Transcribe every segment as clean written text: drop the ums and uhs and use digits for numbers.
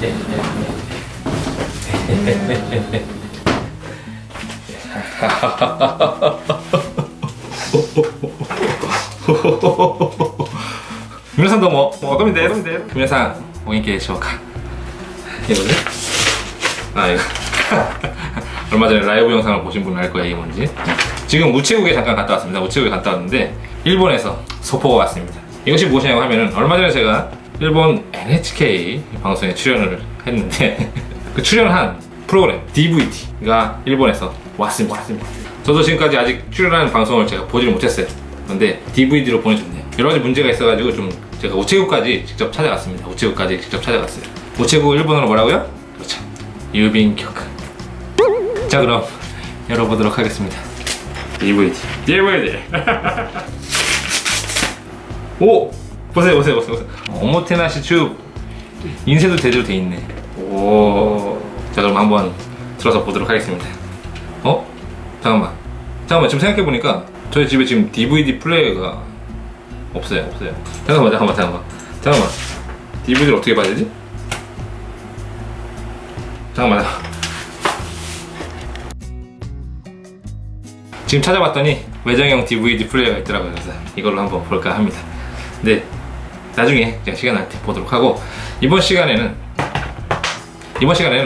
皆さんどうも、おかみです。皆さん、お元気でしょうか。이거지? 아, 이거. 얼마 전에 라이브 영상을 보신 분은 알 거야, 이게 뭔지. 지금 우체국에 잠깐 갔다 왔습니다. 우체국에 갔다 왔는데, 일본에서 소포가 왔습니다. 이것이 무엇이냐고 하면은, 얼마 전에 제가 일본 NHK 방송에 출연을 했는데, 그 출연한 프로그램, DVD가 일본에서 왔습니다. 저도 지금까지 아직 출연한 방송을 제가 보지를 못했어요. 그런데 DVD로 보내줬네요. 여러 가지 문제가 있어가지고 좀 제가 우체국까지 직접 찾아갔습니다. 우체국까지 직접 찾아갔어요. 우체국 일본어로 뭐라고요? 그렇죠. 유빈격. 자, 그럼 열어보도록 하겠습니다. DVD. 오! 보세요. 오모테나시 춥. 인쇄도 제대로 돼 있네. 오. 자, 그럼 한번 들어서 보도록 하겠습니다. 잠깐만. 지금 생각해보니까 저희 집에 지금 DVD 플레이어가 없어요. 잠깐만. DVD를 어떻게 봐야 되지? 잠깐만. 지금 찾아봤더니 외장형 DVD 플레이어가 있더라고요. 그래서 이걸로 한번 볼까 합니다. 근데 나중에 제가 시간 날 때 보도록 하고, 이번 시간에는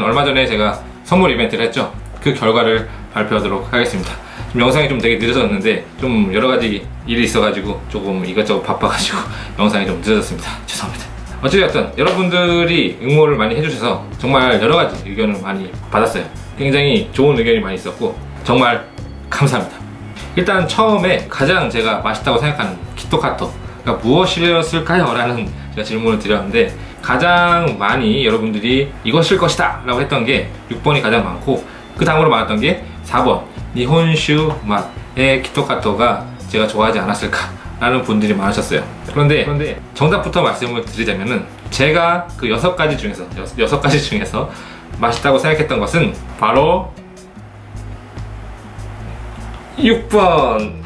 얼마 전에 제가 선물 이벤트를 했죠. 그 결과를 발표하도록 하겠습니다. 지금 영상이 좀 되게 늦어졌는데, 좀 여러가지 일이 있어가지고 조금 이것저것 바빠가지고 영상이 좀 늦어졌습니다. 죄송합니다. 어찌되었든 여러분들이 응모를 많이 해주셔서 정말 여러가지 의견을 많이 받았어요. 굉장히 좋은 의견이 많이 있었고 정말 감사합니다. 일단 처음에 가장 제가 맛있다고 생각하는 키토카토가 무엇이었을까요? 라는 제가 질문을 드렸는데, 가장 많이 여러분들이 이것일 것이다 라고 했던 게 6번이 가장 많고, 그 다음으로 많았던 게 4번 니혼슈 맛의 키토카토가 제가 좋아하지 않았을까 라는 분들이 많으셨어요. 그런데 정답부터 말씀을 드리자면은, 제가 그 6가지 중에서 맛있다고 생각했던 것은 바로 6번.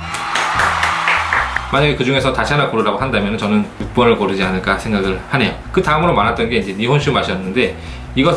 만약에 그 중에서 다시 하나 고르라고 한다면 저는 6번을 고르지 않을까 생각을 하네요. 그 다음으로 많았던 게 이제 니혼슈 맛이었는데, 이거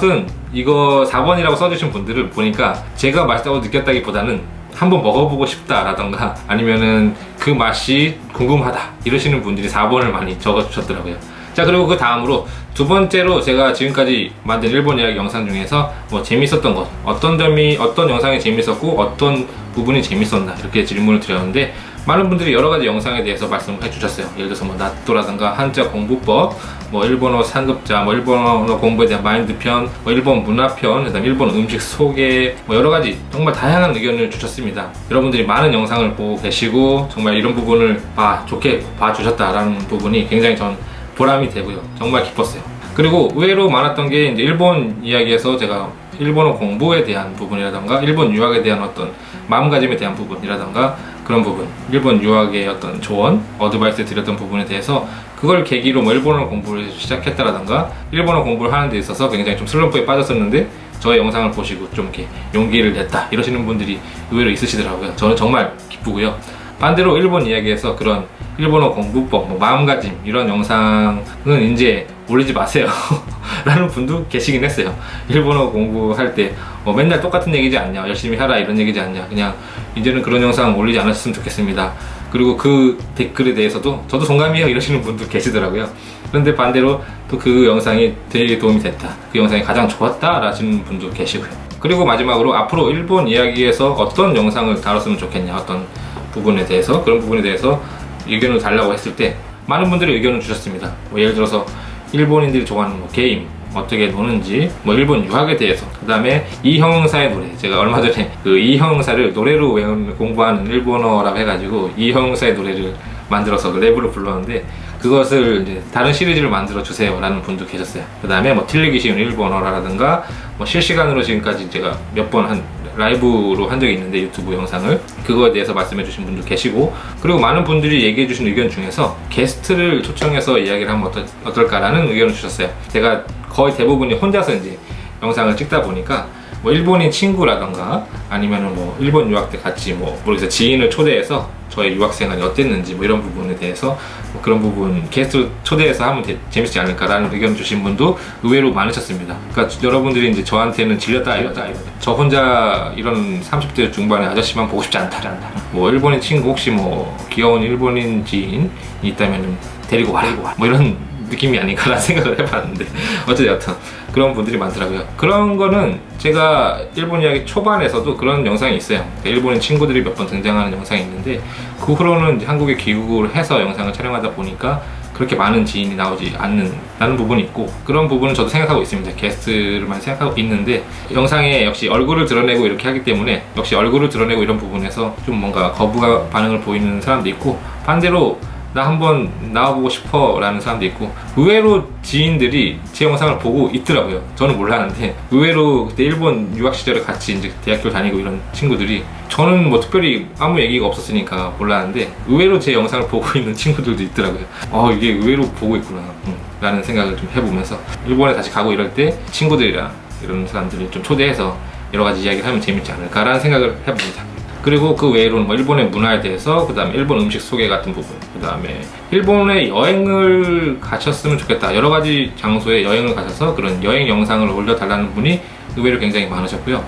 4번이라고 써주신 분들을 보니까 제가 맛있다고 느꼈다기보다는 한번 먹어보고 싶다라던가 아니면은 그 맛이 궁금하다 이러시는 분들이 4번을 많이 적어주셨더라고요. 자, 그리고 그 다음으로 두 번째로 제가 지금까지 만든 일본 이야기 영상 중에서 뭐 재밌었던 것, 어떤 영상이 재밌었고 어떤 부분이 재밌었나 이렇게 질문을 드렸는데, 많은 분들이 여러 가지 영상에 대해서 말씀을 해주셨어요. 예를 들어서 뭐 나토라든가 한자 공부법, 뭐 일본어 상급자, 뭐 일본어 공부에 대한 마인드편, 뭐 일본 문화편, 그다음 일본 음식 소개, 뭐 여러 가지 정말 다양한 의견을 주셨습니다. 여러분들이 많은 영상을 보고 계시고 정말 이런 부분을 좋게 봐주셨다라는 부분이 굉장히 전 보람이 되고요. 정말 기뻤어요. 그리고 의외로 많았던 게 이제 일본 이야기에서 제가 일본어 공부에 대한 부분이라던가 일본 유학에 대한 어떤 마음가짐에 대한 부분이라던가 그런 부분, 일본 유학의 어떤 조언, 어드바이스 드렸던 부분에 대해서 그걸 계기로 뭐 일본어 공부를 시작했다라던가 일본어 공부를 하는 데 있어서 굉장히 좀 슬럼프에 빠졌었는데 저의 영상을 보시고 좀 이렇게 용기를 냈다 이러시는 분들이 의외로 있으시더라고요. 저는 정말 기쁘고요. 반대로 일본 이야기에서 그런 일본어 공부법, 뭐 마음가짐 이런 영상은 이제 올리지 마세요 라는 분도 계시긴 했어요. 일본어 공부할 때 맨날 똑같은 얘기지 않냐, 열심히 하라 이런 얘기지 않냐, 그냥 이제는 그런 영상 올리지 않았으면 좋겠습니다. 그리고 그 댓글에 대해서도 저도 동감이에요 이러시는 분도 계시더라고요. 그런데 반대로 또 그 영상이 되게 도움이 됐다, 그 영상이 가장 좋았다 라시는 분도 계시고요. 그리고 마지막으로 앞으로 일본 이야기에서 어떤 영상을 다뤘으면 좋겠냐, 어떤 부분에 대해서, 그런 부분에 대해서 의견을 달라고 했을 때 많은 분들이 의견을 주셨습니다. 뭐 예를 들어서 일본인들이 좋아하는 뭐 게임, 어떻게 노는지, 뭐 일본 유학에 대해서, 그 다음에 이 형용사의 노래, 제가 얼마 전에 그 이 형용사를 노래로 공부하는 일본어라고 해가지고 이 형용사의 노래를 만들어서 그 랩으로 불렀는데, 그것을 이제 다른 시리즈를 만들어 주세요 라는 분도 계셨어요. 그 다음에 뭐 틀리기 쉬운 일본어라든가 뭐 실시간으로 지금까지 제가 몇 번 라이브로 한 적이 있는데 유튜브 영상을, 그거에 대해서 말씀해 주신 분도 계시고, 그리고 많은 분들이 얘기해 주신 의견 중에서 게스트를 초청해서 이야기를 하면 어떨까라는 의견을 주셨어요. 제가 거의 대부분이 혼자서 이제 영상을 찍다 보니까 뭐 일본인 친구라던가 아니면은 뭐 일본 유학 때 같이 뭐 모르겠어요, 지인을 초대해서 저의 유학생활이 어땠는지 뭐 이런 부분에 대해서 뭐 그런 부분 게스트 초대해서 하면 재밌지 않을까라는 의견 주신 분도 의외로 많으셨습니다. 그러니까 여러분들이 이제 저한테는 질렸다 저 혼자 이런 30대 중반의 아저씨만 보고 싶지 않다. 뭐 일본인 친구 혹시 뭐 귀여운 일본인 지인이 있다면 데리고 와라. 뭐 이런 느낌이 아닌가라는 생각을 해봤는데 어쨌든 그런 분들이 많더라고요. 그런 거는 제가 일본 이야기 초반에서도 그런 영상이 있어요. 일본인 친구들이 몇 번 등장하는 영상이 있는데 그 후로는 이제 한국에 귀국을 해서 영상을 촬영하다 보니까 그렇게 많은 지인이 나오지 않는다는 부분이 있고, 그런 부분은 저도 생각하고 있습니다. 게스트를 많이 생각하고 있는데 영상에 역시 얼굴을 드러내고 이렇게 하기 때문에 역시 얼굴을 드러내고 이런 부분에서 좀 뭔가 거부가 반응을 보이는 사람도 있고, 반대로 나 한번 나와보고 싶어 라는 사람도 있고, 의외로 지인들이 제 영상을 보고 있더라고요. 저는 몰랐는데 의외로 그때 일본 유학 시절에 같이 이제 대학교 다니고 이런 친구들이, 저는 뭐 특별히 아무 얘기가 없었으니까 몰랐는데 의외로 제 영상을 보고 있는 친구들도 있더라고요. 이게 의외로 보고 있구나 라는 생각을 좀 해보면서 일본에 다시 가고 이럴 때 친구들이랑 이런 사람들을 좀 초대해서 여러 가지 이야기를 하면 재밌지 않을까라는 생각을 해봅니다. 그리고 그 외에로는 뭐 일본의 문화에 대해서, 그 다음에 일본 음식 소개 같은 부분, 그 다음에 일본에 여행을 가셨으면 좋겠다, 여러 가지 장소에 여행을 가셔서 그런 여행 영상을 올려달라는 분이 의외로 굉장히 많으셨고요.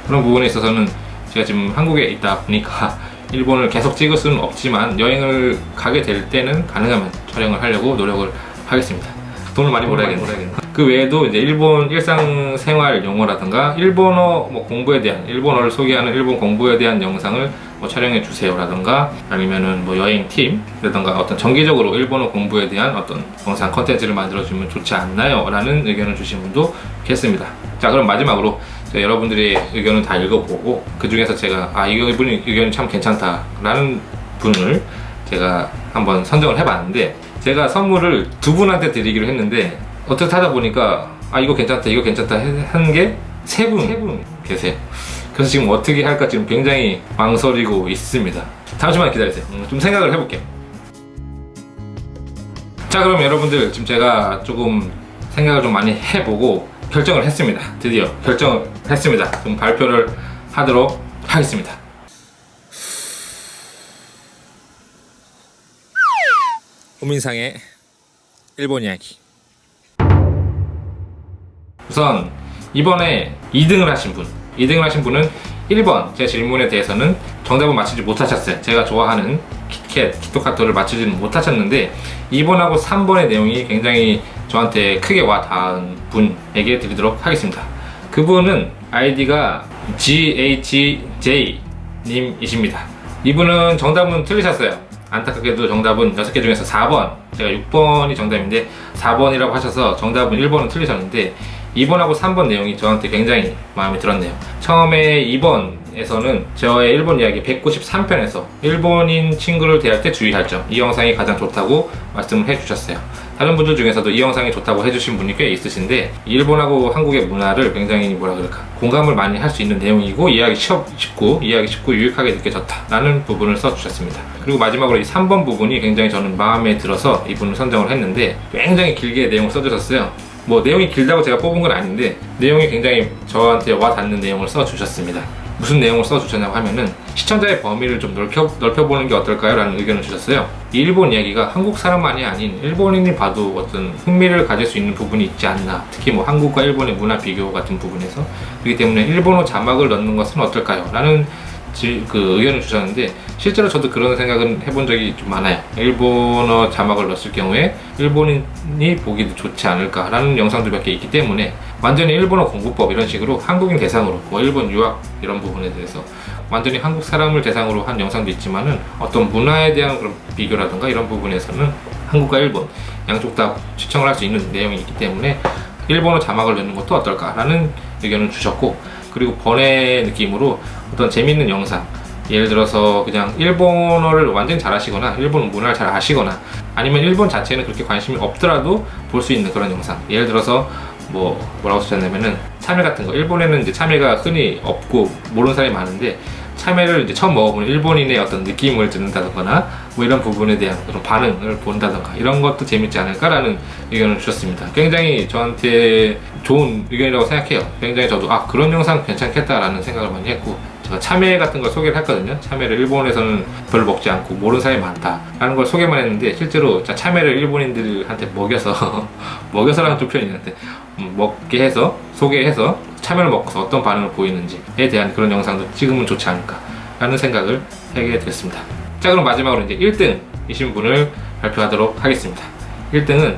그런 부분에 있어서는 제가 지금 한국에 있다 보니까 일본을 계속 찍을 수는 없지만 여행을 가게 될 때는 가능하면 촬영을 하려고 노력을 하겠습니다. 돈을 많이 벌어야겠네. 그 외에도 이제 일본 일상생활 용어라든가 일본어 뭐 공부에 대한, 일본어를 소개하는 일본 공부에 대한 영상을 뭐 촬영해 주세요라든가, 아니면은 뭐 여행 팁이라든가 어떤 정기적으로 일본어 공부에 대한 어떤 영상 컨텐츠를 만들어주면 좋지 않나요? 라는 의견을 주신 분도 계십니다. 자, 그럼 마지막으로 제가 여러분들의 의견을 다 읽어보고 그 중에서 제가 이분의 의견이 참 괜찮다라는 분을 제가 한번 선정을 해봤는데, 제가 선물을 두 분한테 드리기로 했는데 어떻게 하다 보니까 이거 괜찮다 하는 게 세 분 계세요. 그래서 지금 어떻게 할까 지금 굉장히 망설이고 있습니다. 잠시만 기다리세요. 좀 생각을 해볼게요. 자, 그럼 여러분들 지금 제가 조금 생각을 좀 많이 해보고 결정을 했습니다. 드디어 결정을 했습니다. 좀 발표를 하도록 하겠습니다. 호민상의 일본 이야기. 우선 이번에 2등을 하신 분은 1번 제 질문에 대해서는 정답을 맞추지 못하셨어요. 제가 좋아하는 키캣, 키토카토를 맞추지는 못하셨는데 2번하고 3번의 내용이 굉장히 저한테 크게 와 닿은 분에게 드리도록 하겠습니다. 그분은 아이디가 GHJ 님이십니다. 이분은 정답은 틀리셨어요. 안타깝게도 정답은 6개 중에서 4번, 제가 6번이 정답인데 4번이라고 하셔서 정답은 1번은 틀리셨는데 2번하고 3번 내용이 저한테 굉장히 마음에 들었네요. 처음에 2번에서는 저의 일본 이야기 193편에서 일본인 친구를 대할 때 주의할 점, 이 영상이 가장 좋다고 말씀을 해주셨어요. 다른 분들 중에서도 이 영상이 좋다고 해주신 분이 꽤 있으신데, 일본하고 한국의 문화를 굉장히 공감을 많이 할 수 있는 내용이고 이해하기 쉽고 유익하게 느껴졌다 라는 부분을 써주셨습니다. 그리고 마지막으로 이 3번 부분이 굉장히 저는 마음에 들어서 이분을 선정을 했는데, 굉장히 길게 내용을 써주셨어요. 뭐 내용이 길다고 제가 뽑은 건 아닌데 내용이 굉장히 저한테 와닿는 내용을 써주셨습니다. 무슨 내용을 써주셨냐고 하면은, 시청자의 범위를 좀 넓혀보는 게 어떨까요? 라는 의견을 주셨어요. 이 일본 이야기가 한국 사람만이 아닌 일본인이 봐도 어떤 흥미를 가질 수 있는 부분이 있지 않나, 특히 뭐 한국과 일본의 문화 비교 같은 부분에서. 그렇기 때문에 일본어 자막을 넣는 것은 어떨까요? 라는 그 의견을 주셨는데, 실제로 저도 그런 생각은 해본 적이 좀 많아요. 일본어 자막을 넣었을 경우에 일본인이 보기도 좋지 않을까라는 영상도 몇 개 있기 때문에, 완전히 일본어 공부법 이런 식으로 한국인 대상으로, 뭐 일본 유학 이런 부분에 대해서 완전히 한국 사람을 대상으로 한 영상도 있지만은, 어떤 문화에 대한 그런 비교라든가 이런 부분에서는 한국과 일본 양쪽 다 시청을 할 수 있는 내용이 있기 때문에 일본어 자막을 넣는 것도 어떨까라는 의견을 주셨고, 그리고 번외 느낌으로 어떤 재밌는 영상, 예를 들어서 그냥 일본어를 완전히 잘 하시거나 일본 문화를 잘 아시거나, 아니면 일본 자체는 그렇게 관심이 없더라도 볼 수 있는 그런 영상, 예를 들어서 뭐라고 쓰셨냐면은 참외 같은 거, 일본에는 이제 참외가 흔히 없고 모르는 사람이 많은데 참외를 이제 처음 먹어보는 일본인의 어떤 느낌을 듣는다거나 뭐 이런 부분에 대한 그런 반응을 본다던가, 이런 것도 재밌지 않을까라는 의견을 주셨습니다. 굉장히 저한테 좋은 의견이라고 생각해요. 굉장히 저도 그런 영상 괜찮겠다라는 생각을 많이 했고, 제가 참외 같은 걸 소개를 했거든요. 참외를 일본에서는 별로 먹지 않고 모르는 사람이 많다라는 걸 소개만 했는데, 실제로 참외를 일본인들한테 먹여서 먹여서라는 좀 표현이 있는데 먹게 해서 소개해서 참외를 먹고서 어떤 반응을 보이는지에 대한 그런 영상도 찍으면 좋지 않을까 라는 생각을 하게 됐습니다. 자, 그럼 마지막으로 이제 1등이신 분을 발표하도록 하겠습니다. 1등은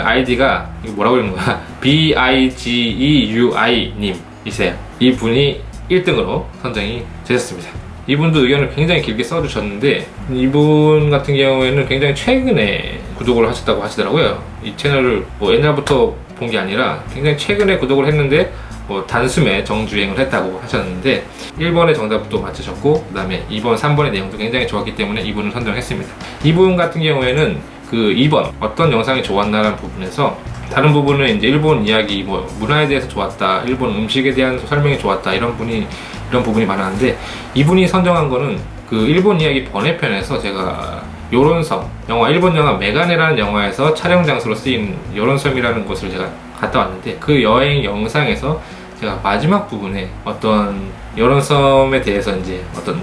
아이디가 뭐라고 읽는 거야? BIGEUI 님이세요. 이분이 1등으로 선정이 되셨습니다. 이분도 의견을 굉장히 길게 써주셨는데, 이분 같은 경우에는 굉장히 최근에 구독을 하셨다고 하시더라고요. 이 채널을 뭐 옛날부터 본 게 아니라 굉장히 최근에 구독을 했는데 뭐 단숨에 정주행을 했다고 하셨는데, 1번의 정답도 맞추셨고, 그 다음에 2번, 3번의 내용도 굉장히 좋았기 때문에 이분을 선정했습니다. 이분 같은 경우에는 그 2번 어떤 영상이 좋았나라는 부분에서 다른 부분은 이제 일본 이야기, 뭐 문화에 대해서 좋았다, 일본 음식에 대한 설명이 좋았다, 이런 부분이 많았는데, 이분이 선정한 거는 그 일본 이야기 번외편에서 제가 요런섬 영화, 일본 영화 메가네라는 영화에서 촬영 장소로 쓰인 요런섬이라는 곳을 제가 갔다 왔는데, 그 여행 영상에서 제가 마지막 부분에 어떤 요런섬에 대해서 이제 어떤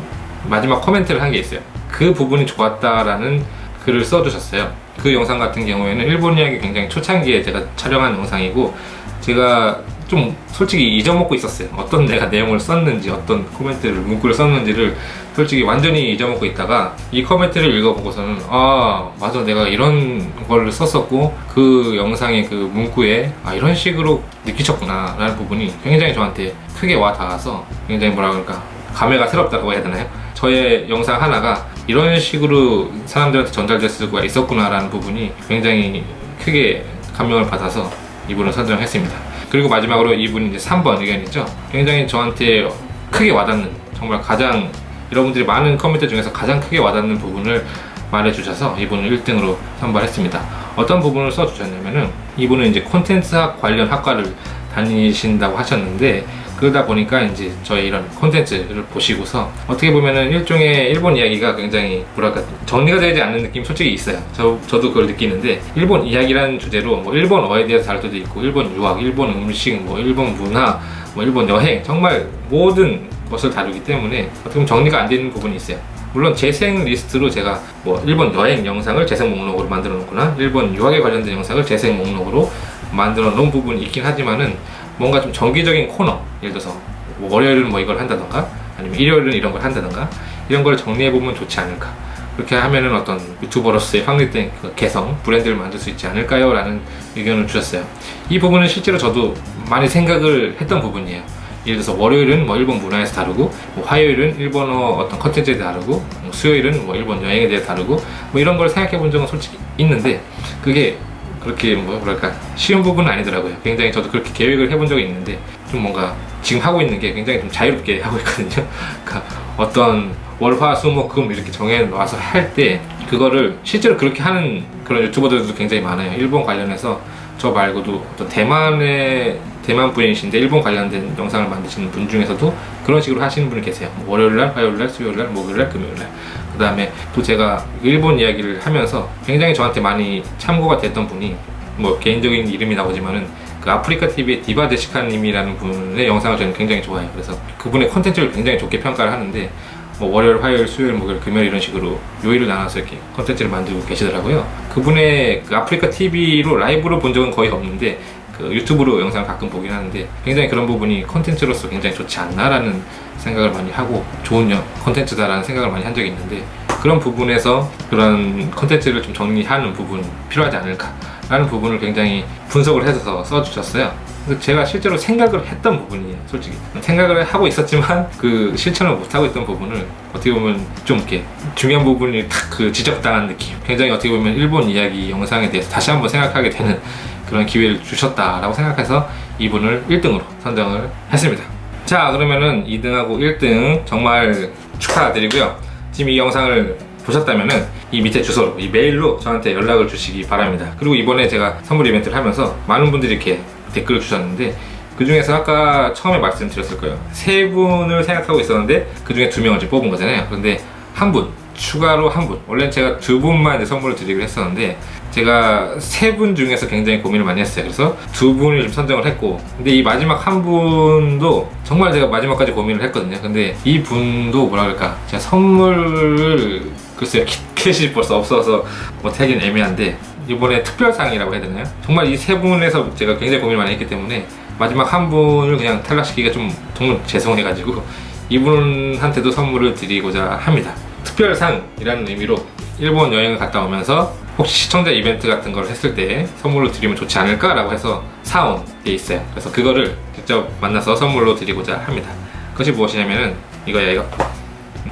마지막 코멘트를 한 게 있어요. 그 부분이 좋았다라는 글을 써주셨어요. 그 영상 같은 경우에는 일본 이야기 굉장히 초창기에 제가 촬영한 영상이고, 제가 좀 솔직히 잊어먹고 있었어요. 어떤 내가 내용을 썼는지, 어떤 코멘트를, 문구를 썼는지를 솔직히 완전히 잊어먹고 있다가 이 코멘트를 읽어보고서는 아 맞아, 내가 이런 걸 썼었고 그 영상의 그 문구에 이런 식으로 느끼셨구나 라는 부분이 굉장히 저한테 크게 와 닿아서, 굉장히 뭐라 그럴까, 감회가 새롭다고 해야 되나요? 저의 영상 하나가 이런 식으로 사람들한테 전달될 수가 있었구나 라는 부분이 굉장히 크게 감명을 받아서 이분을 선정했습니다. 그리고 마지막으로 이분이 이제 3번 의견이죠. 굉장히 저한테 크게 와닿는, 정말 가장 여러분들이 많은 커뮤니티 중에서 가장 크게 와닿는 부분을 말해주셔서 이분을 1등으로 선발했습니다. 어떤 부분을 써주셨냐면은, 이분은 이제 콘텐츠학 관련 학과를 다니신다고 하셨는데, 그러다 보니까 이제 저희 이런 콘텐츠를 보시고서 어떻게 보면은 일종의 일본 이야기가 굉장히 뭐랄까 정리가 되지 않는 느낌이 솔직히 있어요. 저도 그걸 느끼는데, 일본 이야기라는 주제로 뭐 일본어에 대해서 다룰 때도 있고, 일본 유학, 일본 음식, 뭐 일본 문화, 뭐 일본 여행, 정말 모든 것을 다루기 때문에 어떻게 보면 정리가 안 되는 부분이 있어요. 물론 재생 리스트로 제가 뭐 일본 여행 영상을 재생 목록으로 만들어 놓거나 일본 유학에 관련된 영상을 재생 목록으로 만들어 놓은 부분이 있긴 하지만은, 뭔가 좀 정기적인 코너, 예를 들어서 뭐 월요일은 뭐 이걸 한다던가, 아니면 일요일은 이런 걸 한다던가, 이런 걸 정리해보면 좋지 않을까. 그렇게 하면은 어떤 유튜버로서의 확립된 그 개성, 브랜드를 만들 수 있지 않을까요? 라는 의견을 주셨어요. 이 부분은 실제로 저도 많이 생각을 했던 부분이에요. 예를 들어서 월요일은 뭐 일본 문화에서 다루고, 뭐 화요일은 일본어 어떤 컨텐츠에 대해 다루고, 뭐 수요일은 뭐 일본 여행에 대해 다루고, 뭐 이런 걸 생각해 본 적은 솔직히 있는데, 그게 그렇게 뭐랄까 쉬운 부분은 아니더라고요. 굉장히 저도 그렇게 계획을 해본 적이 있는데, 좀 뭔가 지금 하고 있는 게 굉장히 좀 자유롭게 하고 있거든요. 그러니까 어떤 월화수목금 이렇게 정해놔서 할 때 그거를 실제로 그렇게 하는 그런 유튜버들도 굉장히 많아요. 일본 관련해서 저 말고도 어떤 대만 분이신데 일본 관련된 영상을 만드시는 분 중에서도 그런 식으로 하시는 분이 계세요. 뭐 월요일날, 화요일날, 수요일날, 목요일날, 금요일날. 그 다음에 또 제가 일본 이야기를 하면서 굉장히 저한테 많이 참고가 됐던 분이, 뭐 개인적인 이름이 나오지만은 그 아프리카 TV의 디바 제시카님이라는 분의 영상을 저는 굉장히 좋아해요. 그래서 그분의 콘텐츠를 굉장히 좋게 평가를 하는데, 뭐 월요일, 화요일, 수요일, 목요일, 금요일 이런 식으로 요일을 나눠서 이렇게 콘텐츠를 만들고 계시더라고요. 그분의 그 아프리카 TV로 라이브로 본 적은 거의 없는데, 그 유튜브로 영상을 가끔 보긴 하는데, 굉장히 그런 부분이 콘텐츠로서 굉장히 좋지 않나라는 생각을 많이 하고, 좋은 콘텐츠다라는 생각을 많이 한 적이 있는데, 그런 부분에서 그런 콘텐츠를 좀 정리하는 부분 필요하지 않을까라는 부분을 굉장히 분석을 해서 써주셨어요. 제가 실제로 생각을 했던 부분이에요. 솔직히 생각을 하고 있었지만 그 실천을 못하고 있던 부분을 어떻게 보면 좀 이렇게 중요한 부분이 탁 그 지적당한 느낌, 굉장히 어떻게 보면 일본 이야기 영상에 대해서 다시 한번 생각하게 되는 그런 기회를 주셨다라고 생각해서 이분을 1등으로 선정을 했습니다. 자, 그러면은 2등하고 1등 정말 축하드리고요. 지금 이 영상을 보셨다면은 이 밑에 주소로, 이 메일로 저한테 연락을 주시기 바랍니다. 그리고 이번에 제가 선물 이벤트를 하면서 많은 분들이 이렇게 댓글을 주셨는데, 그 중에서 아까 처음에 말씀드렸을 거예요. 3분을 생각하고 있었는데 그 중에 2명을 뽑은 거잖아요. 그런데 한 분, 추가로 한 분, 원래는 제가 두 분만 이제 선물을 드리기로 했었는데 제가 세 분 중에서 굉장히 고민을 많이 했어요. 그래서 두 분을 좀 선정을 했고, 근데 이 마지막 한 분도 정말 제가 마지막까지 고민을 했거든요. 근데 이 분도 뭐라 그럴까, 제가 선물을 글쎄요, 키켓이 벌써 없어서 어떻게 하긴 애매한데 이번에 특별상이라고 해야 되나요? 정말 이 세 분에서 제가 굉장히 고민을 많이 했기 때문에 마지막 한 분을 그냥 탈락시키기가 좀 정말 죄송해가지고 이분한테도 선물을 드리고자 합니다. 특별상이라는 의미로 일본 여행을 갔다 오면서 혹시 시청자 이벤트 같은 걸 했을 때 선물로 드리면 좋지 않을까 라고 해서 사온 게 있어요. 그래서 그거를 직접 만나서 선물로 드리고자 합니다. 그것이 무엇이냐면은 이거야, 이거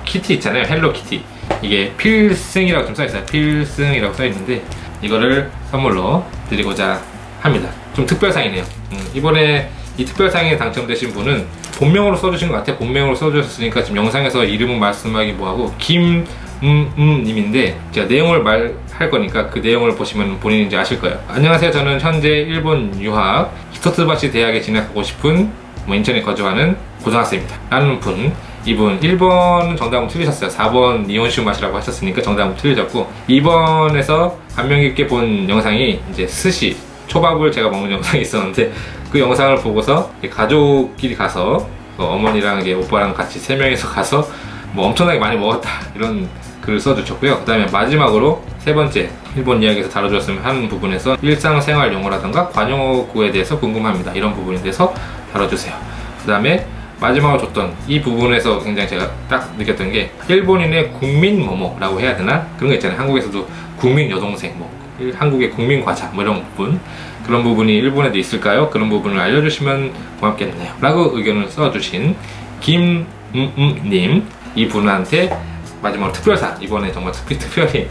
키티 있잖아요, 헬로키티. 이게 필승이라고 좀 써있어요. 필승이라고 써있는데 이거를 선물로 드리고자 합니다. 좀 특별상이네요. 이번에 이 특별상에 당첨되신 분은 본명으로 써주신 것 같아요. 본명으로 써주셨으니까 지금 영상에서 이름은 말씀하기 뭐하고 김님인데 제가 내용을 말할 거니까 그 내용을 보시면 본인이 이제 아실 거예요. 안녕하세요. 저는 현재 일본 유학 히토츠바시 대학에 진학하고 싶은 인천에 거주하는 고등학생입니다. 라는 분. 이분 1번은 정답은 틀리셨어요. 4번 니혼슈 맛이라고 하셨으니까 정답은 틀리셨고, 2번에서 감명 깊게 본 영상이 이제 스시 초밥을 제가 먹는 영상이 있었는데 그 영상을 보고서 가족끼리 가서 어머니랑 이제 오빠랑 같이 3명이서 가서 뭐 엄청나게 많이 먹었다 이런 글을 써주셨고요. 그 다음에 마지막으로 세 번째, 일본 이야기에서 다뤄줬으면 하는 부분에서 일상생활 용어라던가 관용어구에 대해서 궁금합니다, 이런 부분에 대해서 다뤄주세요. 그 다음에 마지막으로 줬던 이 부분에서 굉장히 제가 딱 느꼈던 게 일본인의 국민 뭐뭐라고 해야 되나? 그런 거 있잖아요. 한국에서도 국민 여동생, 뭐 한국의 국민 과자 뭐 이런 부분, 그런 부분이 일본에도 있을까요? 그런 부분을 알려주시면 고맙겠네요 라고 의견을 써주신 김님, 이 분한테 마지막으로 특별상, 이번에 정말 특별히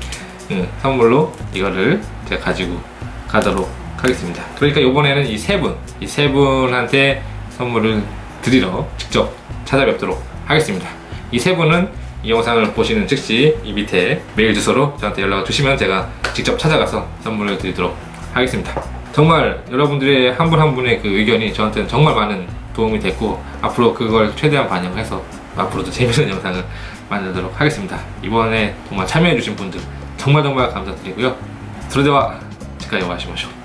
선물로 이거를 제가 가지고 가도록 하겠습니다. 그러니까 이번에는 이 세 분한테 선물을 드리러 직접 찾아뵙도록 하겠습니다. 이 세 분은 이 영상을 보시는 즉시 이 밑에 메일 주소로 저한테 연락을 주시면 제가 직접 찾아가서 선물을 드리도록 하겠습니다. 정말 여러분들의 한 분 한 분의 그 의견이 저한테는 정말 많은 도움이 됐고, 앞으로 그걸 최대한 반영해서 앞으로도 재밌는 영상을 만들도록 하겠습니다. 이번에 정말 참여해주신 분들 정말 감사드리고요. それでは次回お会いしましょう。